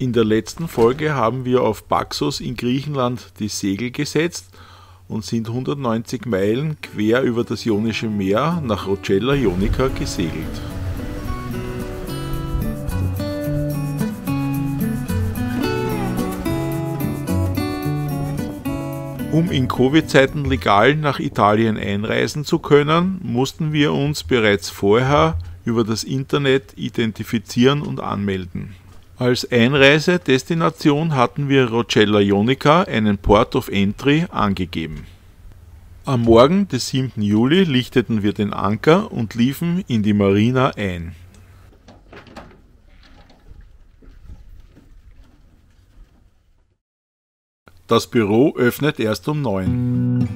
In der letzten Folge haben wir auf Paxos in Griechenland die Segel gesetzt und sind 190 Meilen quer über das Ionische Meer nach Rocella Ionica gesegelt. Um in Covid-Zeiten legal nach Italien einreisen zu können, mussten wir uns bereits vorher über das Internet identifizieren und anmelden. Als Einreisedestination hatten wir Rocella Ionica, einen Port of Entry, angegeben. Am Morgen des 7. Juli lichteten wir den Anker und liefen in die Marina ein. Das Büro öffnet erst um 9.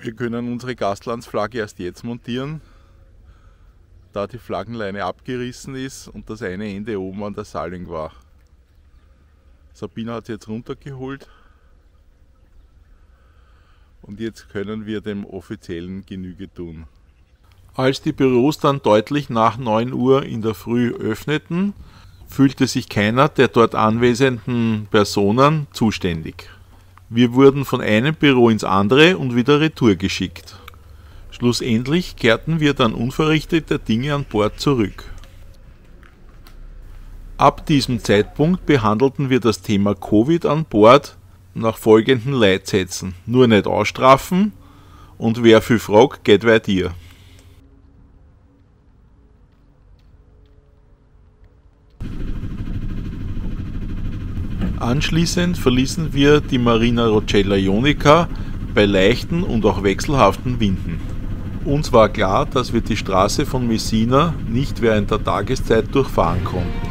Wir können unsere Gastlandsflagge erst jetzt montieren, da die Flaggenleine abgerissen ist und das eine Ende oben an der Saling war. Sabina hat sie jetzt runtergeholt und jetzt können wir dem Offiziellen Genüge tun. Als die Büros dann deutlich nach 9 Uhr in der Früh öffneten, fühlte sich keiner der dort anwesenden Personen zuständig. Wir wurden von einem Büro ins andere und wieder retour geschickt. Schlussendlich kehrten wir dann unverrichteter Dinge an Bord zurück. Ab diesem Zeitpunkt behandelten wir das Thema Covid an Bord nach folgenden Leitsätzen: Nur nicht ausstrafen und wer viel fragt, geht weit ihr. Anschließend verließen wir die Marina Rocella Ionica bei leichten und auch wechselhaften Winden. Uns war klar, dass wir die Straße von Messina nicht während der Tageszeit durchfahren konnten.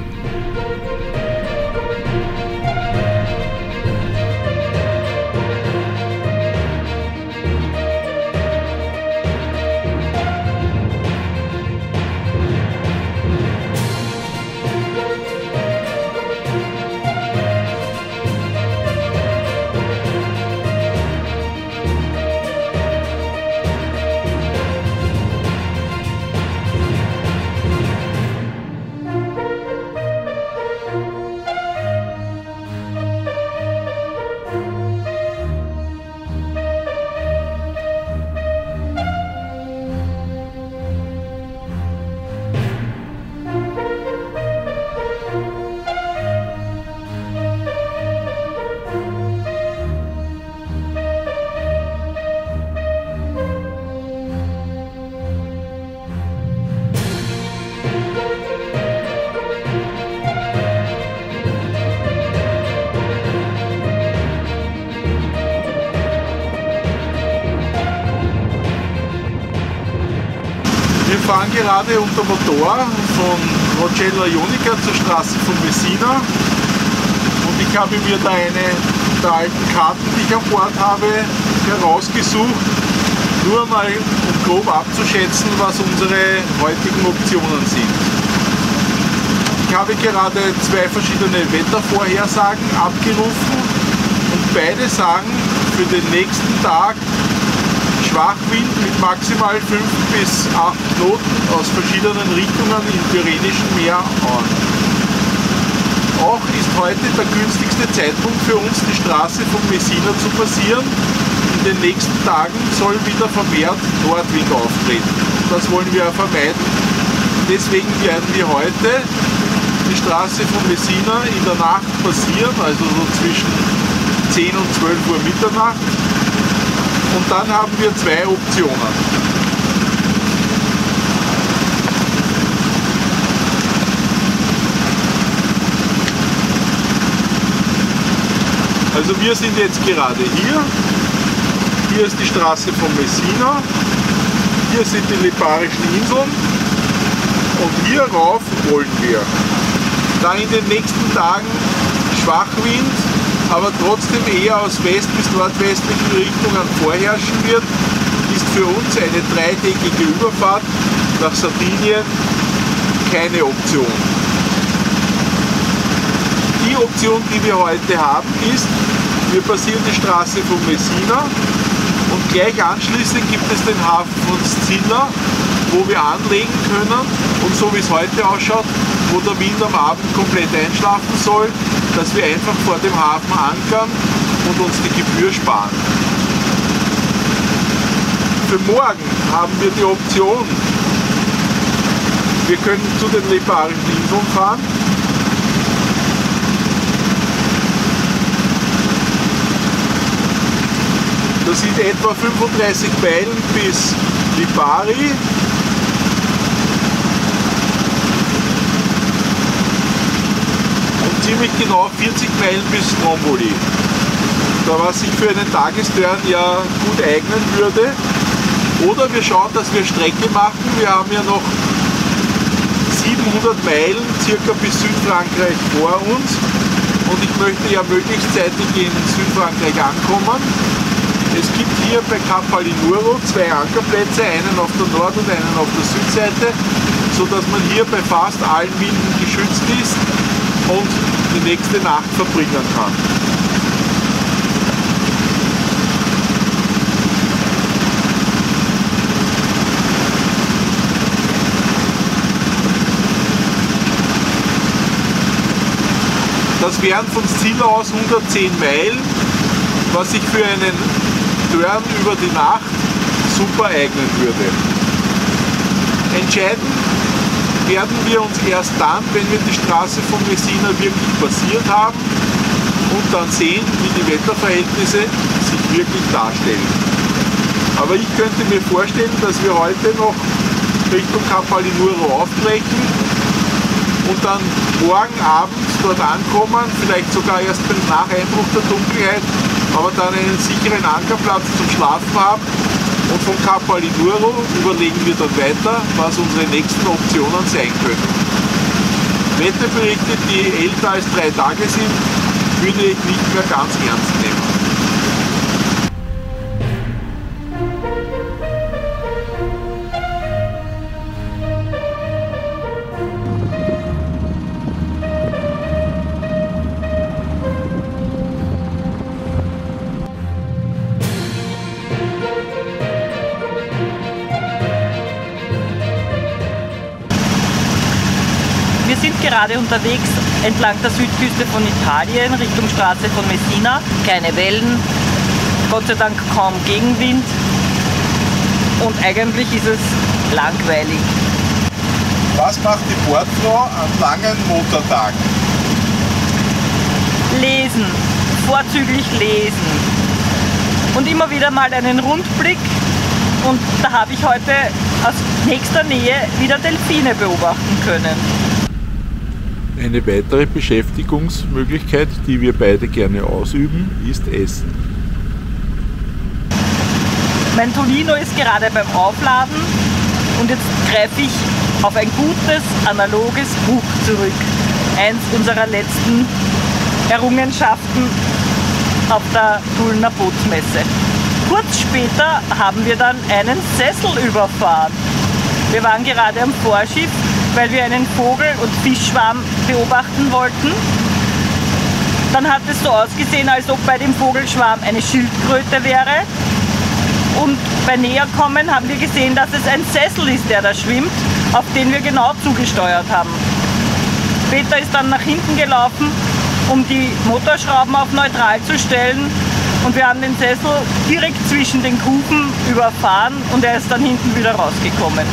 Wir fahren gerade unter Motor von Rocella Ionica zur Straße von Messina und ich habe mir da eine der alten Karten, die ich an Bord habe, herausgesucht, nur mal um grob abzuschätzen, was unsere heutigen Optionen sind. Ich habe gerade 2 verschiedene Wettervorhersagen abgerufen und beide sagen für den nächsten Tag Schwachwind mit maximal 5 bis 8 Knoten aus verschiedenen Richtungen im Tyrrhenischen Meer an. Auch ist heute der günstigste Zeitpunkt für uns, die Straße von Messina zu passieren. In den nächsten Tagen soll wieder vermehrt Nordwind auftreten. Das wollen wir vermeiden. Deswegen werden wir heute die Straße von Messina in der Nacht passieren, also so zwischen 10 und 12 Uhr Mitternacht. Und dann haben wir 2 Optionen. Also wir sind jetzt gerade hier. Hier ist die Straße von Messina. Hier sind die Liparischen Inseln. Und hier rauf wollen wir. Da in den nächsten Tagen Schwachwind, aber trotzdem eher aus west- bis nordwestlichen Richtungen vorherrschen wird, ist für uns eine dreitägige Überfahrt nach Sardinien keine Option. Die Option, die wir heute haben, ist, wir passieren die Straße von Messina und gleich anschließend gibt es den Hafen von Scilla, wo wir anlegen können und so wie es heute ausschaut, wo der Wind am Abend komplett einschlafen soll, dass wir einfach vor dem Hafen ankern und uns die Gebühr sparen. Für morgen haben wir die Option, wir können zu den Liparischen Inseln fahren. Das sind etwa 35 Meilen bis Lipari. Und ziemlich genau 40 Meilen bis Stromboli. Da was sich für einen Tagesturn ja gut eignen würde. Oder wir schauen, dass wir Strecke machen. Wir haben ja noch 700 Meilen circa bis Südfrankreich vor uns. Und ich möchte ja möglichst zeitig in Südfrankreich ankommen. Es gibt hier bei Cap Palinuro zwei Ankerplätze, einen auf der Nord- und einen auf der Südseite, sodass man hier bei fast allen Winden geschützt ist und die nächste Nacht verbringen kann. Das wären von Scilla aus 110 Meilen, was sich für einen Turn über die Nacht super eignen würde. Entscheiden werden wir uns erst dann, wenn wir die Straße von Messina wirklich passiert haben und dann sehen, wie die Wetterverhältnisse sich wirklich darstellen. Aber ich könnte mir vorstellen, dass wir heute noch Richtung Cap Palinuro aufbrechen und dann morgen Abend dort ankommen, vielleicht sogar erst nach Einbruch der Dunkelheit, aber dann einen sicheren Ankerplatz zum Schlafen haben und von Cap Palinuro überlegen wir dann weiter, was unsere nächsten Optionen sein können. Wetterberichte, die älter als 3 Tage sind, würde ich nicht mehr ganz ernst nehmen. Wir sind gerade unterwegs entlang der Südküste von Italien Richtung Straße von Messina. Keine Wellen, Gott sei Dank kaum Gegenwind und eigentlich ist es langweilig. Was macht die Bordfrau an langen Motortagen? Lesen, vorzüglich lesen und immer wieder mal einen Rundblick und da habe ich heute aus nächster Nähe wieder Delfine beobachten können. Eine weitere Beschäftigungsmöglichkeit, die wir beide gerne ausüben, ist Essen. Mein Tolino ist gerade beim Aufladen und jetzt greife ich auf ein gutes, analoges Buch zurück. Eins unserer letzten Errungenschaften auf der Tullner Bootsmesse. Kurz später haben wir dann einen Sessel überfahren. Wir waren gerade am Vorschiff, weil wir einen Vogel- und Fischschwarm beobachten wollten. Dann hat es so ausgesehen, als ob bei dem Vogelschwarm eine Schildkröte wäre. Und bei Näherkommen haben wir gesehen, dass es ein Sessel ist, der da schwimmt, auf den wir genau zugesteuert haben. Peter ist dann nach hinten gelaufen, um die Motorschrauben auf neutral zu stellen. Und wir haben den Sessel direkt zwischen den Kufen überfahren und er ist dann hinten wieder rausgekommen.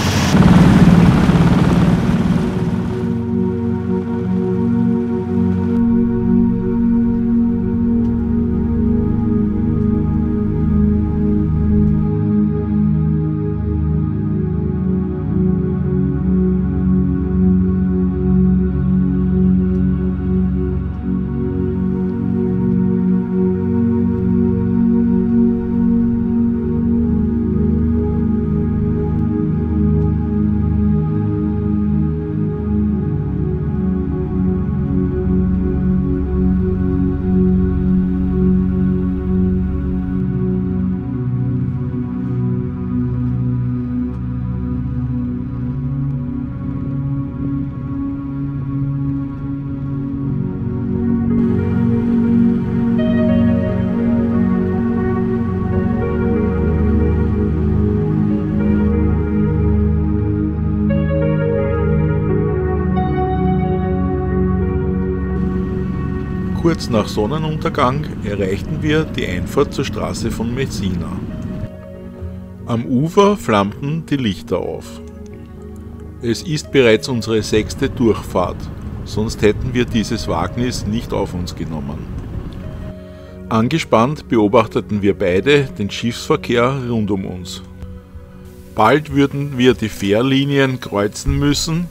Kurz nach Sonnenuntergang erreichten wir die Einfahrt zur Straße von Messina. Am Ufer flammten die Lichter auf. Es ist bereits unsere 6. Durchfahrt, sonst hätten wir dieses Wagnis nicht auf uns genommen. Angespannt beobachteten wir beide den Schiffsverkehr rund um uns. Bald würden wir die Fährlinien kreuzen müssen,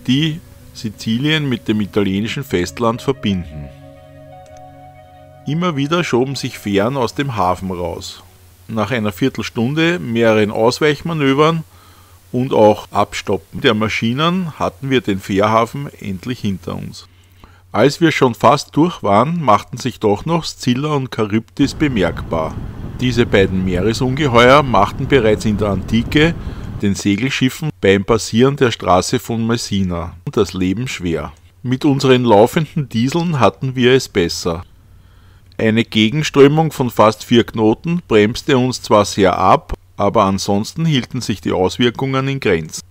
die Sizilien mit dem italienischen Festland verbinden. Immer wieder schoben sich Fähren aus dem Hafen raus. Nach einer Viertelstunde, mehreren Ausweichmanövern und auch Abstoppen der Maschinen hatten wir den Fährhafen endlich hinter uns. Als wir schon fast durch waren, machten sich doch noch Scylla und Charybdis bemerkbar. Diese beiden Meeresungeheuer machten bereits in der Antike den Segelschiffen beim Passieren der Straße von Messina das Leben schwer. Mit unseren laufenden Dieseln hatten wir es besser. Eine Gegenströmung von fast 4 Knoten bremste uns zwar sehr ab, aber ansonsten hielten sich die Auswirkungen in Grenzen.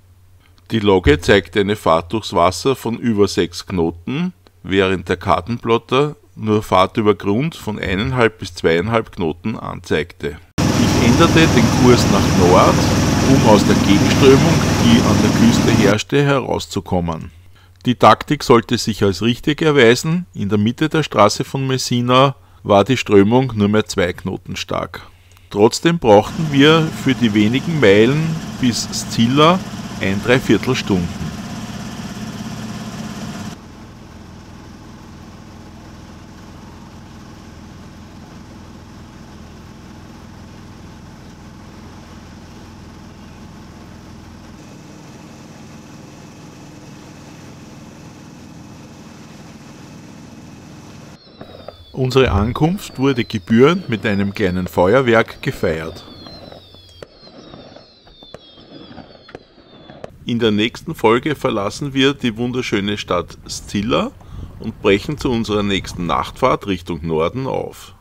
Die Logge zeigte eine Fahrt durchs Wasser von über 6 Knoten, während der Kartenplotter nur Fahrt über Grund von 1,5 bis 2,5 Knoten anzeigte. Ich änderte den Kurs nach Nord, um aus der Gegenströmung, die an der Küste herrschte, herauszukommen. Die Taktik sollte sich als richtig erweisen. In der Mitte der Straße von Messina war die Strömung nur mehr 2 Knoten stark. Trotzdem brauchten wir für die wenigen Meilen bis Scylla 1,75 Stunden. Unsere Ankunft wurde gebührend mit einem kleinen Feuerwerk gefeiert. In der nächsten Folge verlassen wir die wunderschöne Stadt Scylla und brechen zu unserer nächsten Nachtfahrt Richtung Norden auf.